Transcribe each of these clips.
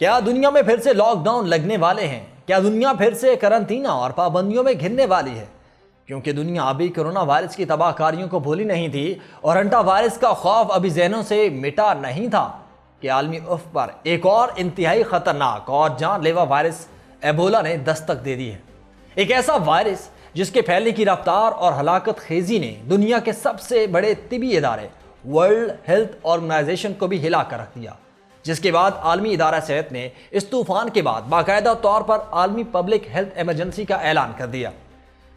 کیا دنیا میں پھر سے لاک ڈاؤن لگنے والے ہیں؟ کیا دنیا پھر سے قرنطینہ اور پابندیوں میں گھرنے والی ہے؟ کیونکہ دنیا ابھی کرونا وائرس کی تباہ کاریوں کو بھولی نہیں تھی اور ہنٹا وائرس کا خوف ابھی ذہنوں سے مٹا نہیں تھا کہ عالمی افق پر ایک اور انتہائی خطرناک اور جان لیوا وائرس ایبولا نے دستک دے دی ہے۔ ایک ایسا وائرس جس کے پھیلنے کی رفتار اور ہلاکت خیزی نے دنیا کے سب سے بڑے طبی ادارے ورلڈ ہیلتھ آرگنائزیشن کو بھی ہلا کر رکھ دیا، جس کے بعد عالمی ادارہ صحت نے اس طوفان کے بعد باقاعدہ طور پر عالمی پبلک ہیلتھ ایمرجنسی کا اعلان کر دیا۔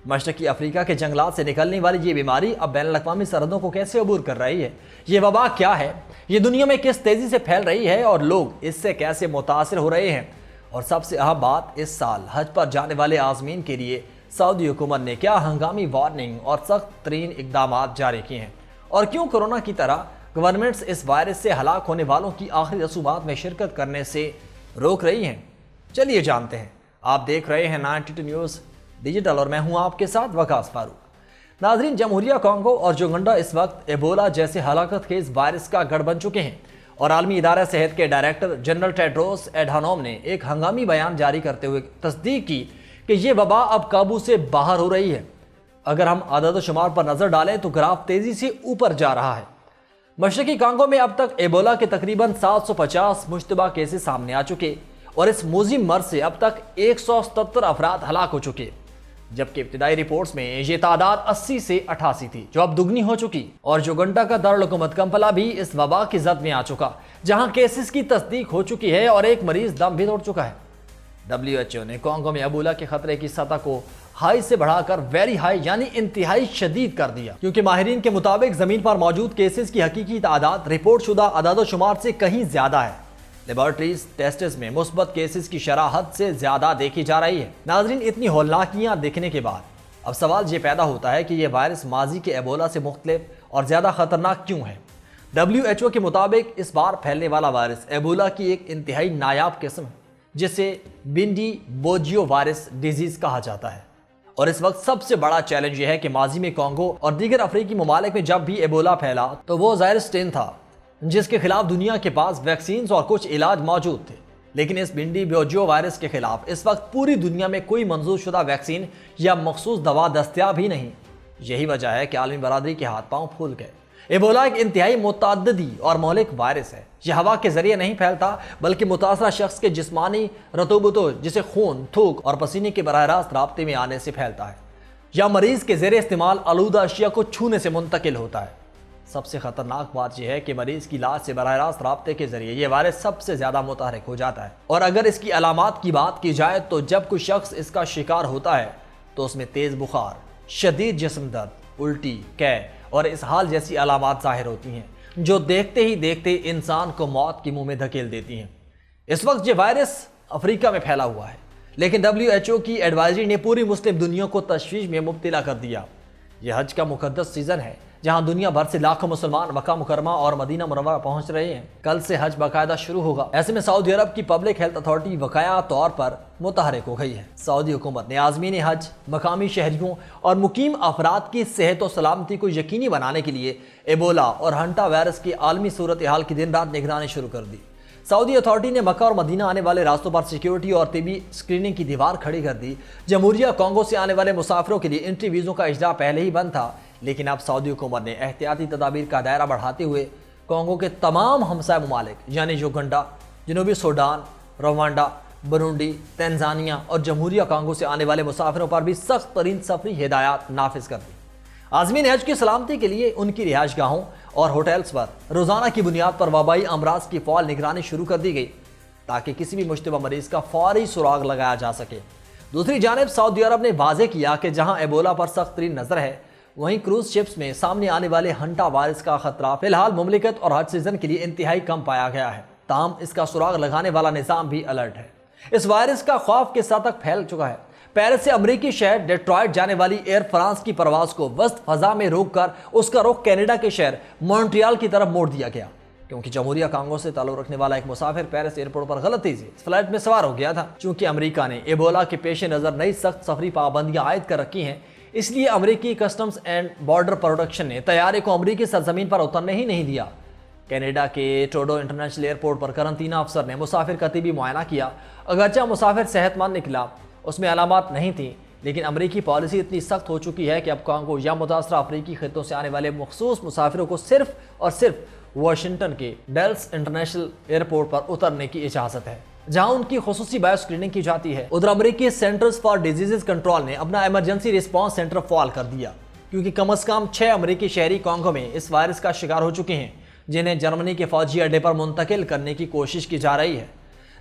مشرقی افریقہ کے جنگلات سے نکلنے والی یہ بیماری اب بین الاقوامی سرحدوں کو کیسے عبور کر رہی ہے؟ یہ وبا کیا ہے؟ یہ دنیا میں کس تیزی سے پھیل رہی ہے اور لوگ اس سے کیسے متاثر ہو رہے ہیں؟ اور سب سے اہم بات، اس سال حج پر جانے والے عازمین کے لیے سعودی حکومت نے کیا ہنگامی وارننگ اور سخت ترین اقدامات جاری کیے ہیں؟ اور کیوں کورونا کی طرح گورنمنٹس اس وائرس سے ہلاک ہونے والوں کی آخری رسومات میں شرکت کرنے سے روک رہی ہیں؟ چلیے جانتے ہیں۔ آپ دیکھ رہے ہیں 92 نیوز ڈیجیٹل اور میں ہوں آپ کے ساتھ وقاص فاروق۔ ناظرین، جمہوریہ کانگو اور یوگنڈا اس وقت ایبولا جیسے ہلاکت خیز وائرس کا گڑھ بن چکے ہیں، اور عالمی ادارہ صحت کے ڈائریکٹر جنرل ٹیڈروس ایڈھانوم نے ایک ہنگامی بیان جاری کرتے ہوئے تصدیق کی کہ یہ وبا اب قابو سے باہر ہو رہی ہے۔ اگر ہم اعداد و شمار پر نظر ڈالیں تو گراف تیزی سے اوپر جا رہا ہے۔ مشرقی کانگو میں اب تک ایبولا کے تقریباً 750 مشتبہ کیسز سامنے آ چکے اور اس موذی مرض سے اب تک 177 افراد ہلاک ہو چکے، جبکہ ابتدائی رپورٹس میں یہ تعداد 80 سے 88 تھی، جو اب دگنی ہو چکی۔ اور یوگنڈا کا دارالحکومت کمپالا بھی اس وبا کی زد میں آ چکا، جہاں کیسز کی تصدیق ہو چکی ہے اور ایک مریض دم بھی توڑ چکا ہے۔ WHO نے کانگو میں ایبولا کے خطرے کی سطح کو ہائی سے بڑھا کر ویری ہائی یعنی انتہائی شدید کر دیا، کیونکہ ماہرین کے مطابق زمین پر موجود کیسز کی حقیقی تعداد رپورٹ شدہ اعداد و شمار سے کہیں زیادہ ہے۔ لیبارٹریز ٹیسٹس میں مثبت کیسز کی شرح حد سے زیادہ دیکھی جا رہی ہے۔ ناظرین، اتنی ہولناکیاں دیکھنے کے بعد اب سوال یہ پیدا ہوتا ہے کہ یہ وائرس ماضی کے ایبولا سے مختلف اور زیادہ خطرناک کیوں ہے؟ WHO کے مطابق اس بار پھیلنے والا وائرس ایبولا کی ایک انتہائی نایاب قسم ہے، جسے بنڈی بوجیو وائرس ڈیزیز کہا جاتا ہے۔ اور اس وقت سب سے بڑا چیلنج یہ ہے کہ ماضی میں کانگو اور دیگر افریقی ممالک میں جب بھی ایبولا پھیلا تو وہ زائر اسٹین تھا، جس کے خلاف دنیا کے پاس ویکسینز اور کچھ علاج موجود تھے۔ لیکن اس بنڈی بوجیو وائرس کے خلاف اس وقت پوری دنیا میں کوئی منظور شدہ ویکسین یا مخصوص دوا دستیاب ہی نہیں۔ یہی وجہ ہے کہ عالمی برادری کے ہاتھ پاؤں پھول گئے۔ ایبولا ایک انتہائی متعدی اور مہلک وائرس ہے۔ یہ ہوا کے ذریعے نہیں پھیلتا، بلکہ متاثرہ شخص کے جسمانی رطوبتوں جسے خون، تھوک اور پسینے کے براہ راست رابطے میں آنے سے پھیلتا ہے، یا مریض کے زیر استعمال آلودہ اشیاء کو چھونے سے منتقل ہوتا ہے۔ سب سے خطرناک بات یہ ہے کہ مریض کی لاش سے براہ راست رابطے کے ذریعے یہ وائرس سب سے زیادہ متحرک ہو جاتا ہے۔ اور اگر اس کی علامات کی بات کی جائے تو جب کوئی شخص اس کا شکار ہوتا ہے تو اس میں تیز بخار، شدید جسم درد، الٹی، قے اور اسہال جیسی علامات ظاہر ہوتی ہیں، جو دیکھتے ہی دیکھتے انسان کو موت کی منہ میں دھکیل دیتی ہیں۔ اس وقت یہ وائرس افریقہ میں پھیلا ہوا ہے، لیکن WHO کی ایڈوائزری نے پوری مسلم دنیا کو تشویش میں مبتلا کر دیا۔ یہ حج کا مقدس سیزن ہے، جہاں دنیا بھر سے لاکھوں مسلمان مکہ مکرمہ اور مدینہ منورہ پہنچ رہے ہیں۔ کل سے حج باقاعدہ شروع ہوگا۔ ایسے میں سعودی عرب کی پبلک ہیلتھ اتھارٹی واقعہ طور پر متحرک ہو گئی ہے۔ سعودی حکومت نے عازمین حج، مقامی شہریوں اور مقیم افراد کی صحت و سلامتی کو یقینی بنانے کے لیے ایبولا اور ہنٹا وائرس کی عالمی صورتحال کی دن رات نگرانی شروع کر دی۔ سعودی اتھارٹی نے مکہ اور مدینہ آنے والے راستوں پر سیکیورٹی اور طبی اسکریننگ کی دیوار کھڑی کر دی۔ جمہوریہ کانگو سے آنے والے مسافروں کے لیے انٹری ویزوں کا اجرا پہلے ہی بند تھا، لیکن اب سعودی حکومت نے احتیاطی تدابیر کا دائرہ بڑھاتے ہوئے کانگو کے تمام ہمسائے ممالک یعنی یوگنڈا، جنوبی سوڈان، روانڈا، برونڈی، تنزانیہ اور جمہوریہ کانگو سے آنے والے مسافروں پر بھی سخت ترین سفری ہدایات نافذ کر دی۔ عازمین حج کی سلامتی کے لیے ان کی رہائش گاہوں اور ہوٹلز پر روزانہ کی بنیاد پر وبائی امراض کی فعال نگرانی شروع کر دی گئی، تاکہ کسی بھی مشتبہ مریض کا فوری سراغ لگایا جا سکے۔ دوسری جانب سعودی عرب نے واضح کیا کہ جہاں ایبولا پر سخت ترین نظر ہے، وہیں کروز شپس میں سامنے آنے والے ہنٹا وائرس کا خطرہ فی الحال مملکت اور حج سیزن کے لیے انتہائی کم پایا گیا ہے۔ تاہم اس کا سراغ لگانے والا نظام بھی الرٹ ہے۔ اس وائرس کا خوف کس حد تک پھیل چکا ہے؟ پیرس سے امریکی شہر ڈیٹرائٹ جانے والی ایئر فرانس کی پرواز کو وسط فضا میں روک کر اس کا رخ کینیڈا کے شہر مونٹریال کی طرف موڑ دیا گیا، کیونکہ جمہوریہ کانگو سے تعلق رکھنے والا ایک مسافر پیرس ایئرپورٹ پر غلطی سے فلائٹ میں سوار ہو گیا تھا۔ چونکہ امریکہ نے ایبولا کے پیش نظر نئی سخت سفری پابندیاں عائد کر رکھی ہیں، اس لیے امریکی کسٹمز اینڈ بارڈر پروٹیکشن نے طیارے کو امریکی سرزمین پر اترنے ہی نہیں دیا۔ کینیڈا کے ٹروڈو انٹرنیشنل ایئرپورٹ پر قرنطینہ افسر نے مسافر کا طبی معائنہ کیا۔ اگرچہ مسافر صحت مند نکلا، اس میں علامات نہیں تھیں، لیکن امریکی پالیسی اتنی سخت ہو چکی ہے کہ اب کانگو یا متاثرہ افریقی خطوں سے آنے والے مخصوص مسافروں کو صرف اور صرف واشنگٹن کے ڈیلس انٹرنیشنل ایئرپورٹ پر اترنے کی اجازت ہے، جہاں ان کی خصوصی بایو اسکریننگ کی جاتی ہے۔ ادھر امریکی سینٹرز فار ڈیزیز کنٹرول نے اپنا ایمرجنسی ریسپانس سینٹر فعال کر دیا، کیونکہ کم از کم 6 امریکی شہری کانگو میں اس وائرس کا شکار ہو چکے ہیں، جنہیں جرمنی کے فوجی اڈے پر منتقل کرنے کی کوشش کی جا رہی ہے۔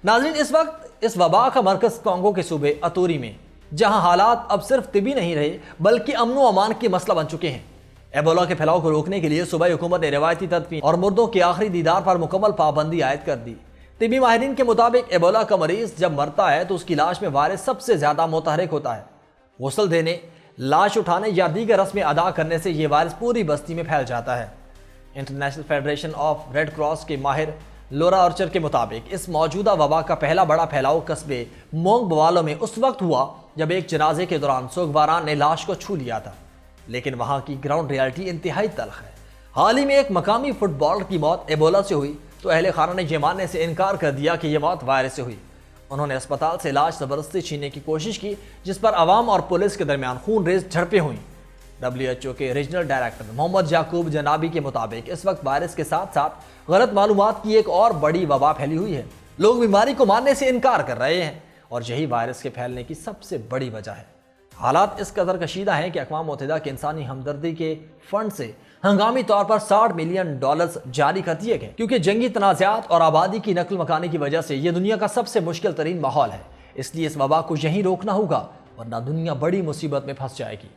ناظرین، اس وقت اس وبا کا مرکز کانگو کے صوبے اتوری میں، جہاں حالات اب صرف طبی نہیں رہے بلکہ امن و امان کی مسئلہ بن چکے ہیں۔ ایبولا کے پھیلاؤ کو روکنے کے لیے صوبائی حکومت نے روایتی تدفین اور مردوں کے آخری دیدار پر مکمل پابندی عائد کر دی۔ طبی ماہرین کے مطابق ایبولا کا مریض جب مرتا ہے تو اس کی لاش میں وائرس سب سے زیادہ متحرک ہوتا ہے۔ غسل دینے، لاش اٹھانے یا دیگر رسمیں ادا کرنے سے یہ وائرس پوری بستی میں پھیل جاتا ہے۔ International Federation of Red Cross کے ماہر لورا آرچر کے مطابق اس موجودہ وبا کا پہلا بڑا پھیلاؤ قصبے مونگ بوالو میں اس وقت ہوا جب ایک جنازے کے دوران سوگواران نے لاش کو چھو لیا تھا، لیکن وہاں کی گراؤنڈ ریالٹی انتہائی تلخ ہے۔ حال ہی میں ایک مقامی فٹ بالر کی موت ایبولا سے ہوئی تو اہل خانہ نے یہ ماننے سے انکار کر دیا کہ یہ موت وائرس سے ہوئی۔ انہوں نے اسپتال سے لاش زبردستی چھیننے کی کوشش کی، جس پر عوام اور پولیس کے درمیان خون ریز جھڑپیں ہوئیں۔ WHO کے ریجنل ڈائریکٹر محمد یعقوب جنابی کے مطابق اس وقت وائرس کے ساتھ ساتھ غلط معلومات کی ایک اور بڑی وبا پھیلی ہوئی ہے۔ لوگ بیماری کو ماننے سے انکار کر رہے ہیں اور یہی وائرس کے پھیلنے کی سب سے بڑی وجہ ہے۔ حالات اس قدر کشیدہ ہیں کہ اقوام متحدہ کے انسانی ہمدردی کے فنڈ سے ہنگامی طور پر $60 ملین جاری کر دیے گئے، کیونکہ جنگی تنازعات اور آبادی کی نقل مکانی کی وجہ سے یہ دنیا کا سب سے مشکل ترین ماحول ہے۔ اس لیے اس وبا کو یہیں روکنا ہوگا، ورنہ دنیا بڑی مصیبت میں پھنس جائے گی۔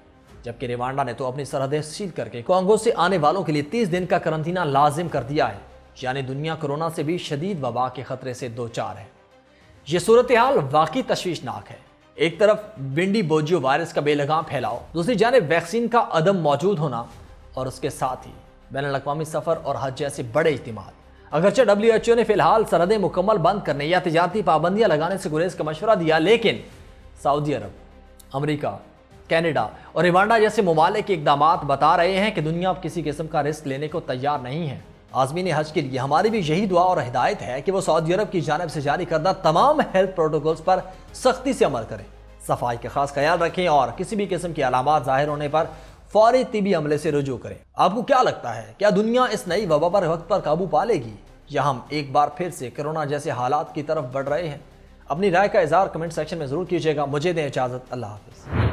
جبکہ روانڈا نے تو اپنی سرحدیں سیل کر کے کانگو سے آنے والوں کے لیے 30 دن کا قرنطینہ لازم کر دیا ہے، یعنی دنیا کورونا سے بھی شدید وبا کے خطرے سے دوچار ہے۔ یہ صورتحال واقعی تشویشناک ہے۔ ایک طرف بنڈی بوجیو وائرس کا بے لگام پھیلاؤ، دوسری جانب ویکسین کا عدم موجود ہونا، اور اس کے ساتھ ہی بین الاقوامی سفر اور حج جیسے بڑے اجتماعات۔ اگرچہ WHO نے فی الحال سرحدیں مکمل بند کرنے یا تجارتی پابندیاں لگانے سے گریز کا مشورہ دیا، لیکن سعودی عرب، امریکہ، کینیڈا اور روانڈا جیسے ممالک کے اقدامات بتا رہے ہیں کہ دنیا اب کسی قسم کا رسک لینے کو تیار نہیں ہے۔ عازمین حج کے لیے ہماری بھی یہی دعا اور ہدایت ہے کہ وہ سعودی عرب کی جانب سے جاری کردہ تمام ہیلتھ پروٹوکولز پر سختی سے عمل کریں، صفائی کا خاص خیال رکھیں اور کسی بھی قسم کی علامات ظاہر ہونے پر فوری طبی عملے سے رجوع کریں۔ آپ کو کیا لگتا ہے، کیا دنیا اس نئی وبا پر وقت پر قابو پا لے گی یا ہم ایک بار پھر سے کورونا جیسے حالات کی طرف بڑھ رہے ہیں؟ اپنی رائے کا اظہار کمنٹ سیکشن میں ضرور کیجیے گا۔ مجھے دیں اجازت، اللہ حافظ۔